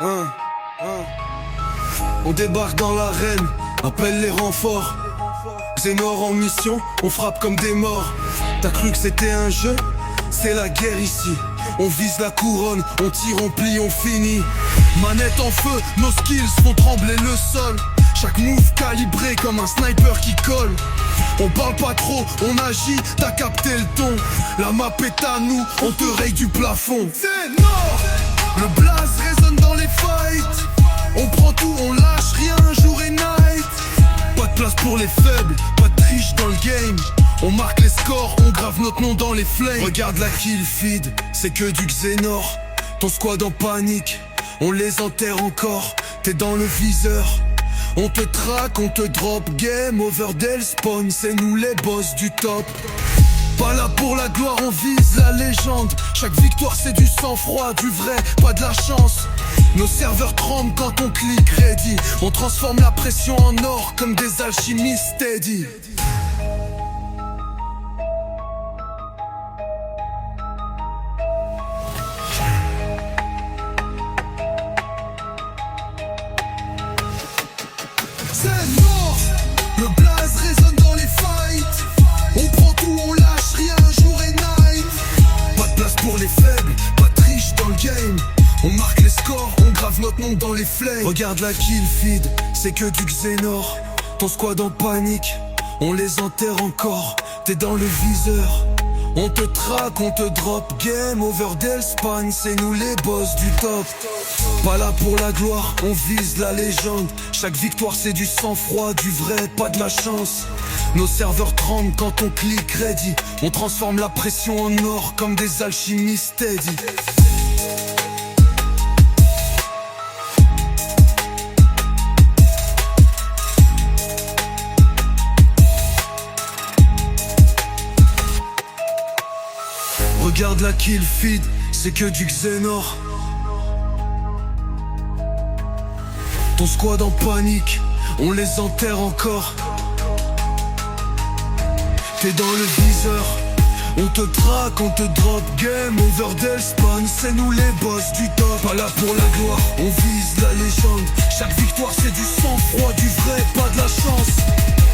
On débarque dans l'arène, appelle les renforts. Xénor en mission, on frappe comme des morts. T'as cru que c'était un jeu? C'est la guerre ici. On vise la couronne, on tire, on plie, on finit. Manette en feu, nos skills font trembler le sol. Chaque move calibré comme un sniper qui colle. On parle pas trop, on agit, t'as capté le ton. La map est à nous, on te raye du plafond. Xénor! Le blaze résonne dans les fights. On prend tout, on lâche rien, jour et night. Pas de place pour les faibles, pas de triche dans le game. On marque les scores, on grave notre nom dans les flames. Regarde la kill feed, c'est que du Xénor. Ton squad en panique, on les enterre encore. T'es dans le viseur, on te traque, on te drop. Game over del spawn, c'est nous les boss du top. Pas là pour la gloire, on vise la légende. Chaque victoire c'est du sang-froid, du vrai, pas de la chance. Nos serveurs tremblent quand on clique ready. On transforme la pression en or comme des alchimistes steady. C'est mort, le blaze résonne dans les fights. On prend tout, on lâche rien, jour et night. Pas de place pour les faibles, pas de triche dans le game. On marque les scores, on grave notre nom dans les flames. Regarde la kill feed, c'est que du Xénor. Ton squad en panique, on les enterre encore. T'es dans le viseur, on te traque, on te drop. Game over del spawn, c'est nous les boss du top. Pas là pour la gloire, on vise la légende. Chaque victoire c'est du sang-froid, du vrai, pas de la chance. Nos serveurs tremblent quand on clique ready. On transforme la pression en or comme des alchimistes steady. Regarde la kill feed, c'est que du Xénor. Ton squad en panique, on les enterre encore. T'es dans le viseur, on te traque, on te drop. Game over del spawn, c'est nous les boss du top. Pas là pour la gloire, on vise la légende. Chaque victoire c'est du sang-froid, du vrai, pas de la chance.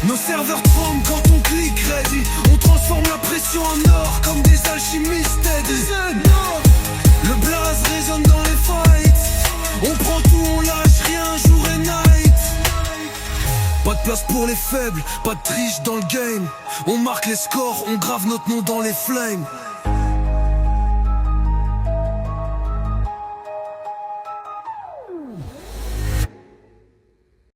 Nos serveurs tremblent quand on clique ready. On transforme la pression en or comme des alchimistes steady. Le blaze résonne dans les fights. On prend tout, on lâche rien, jour et night. Pas de place pour les faibles, pas de triche dans le game. On marque les scores, on grave notre nom dans les flames.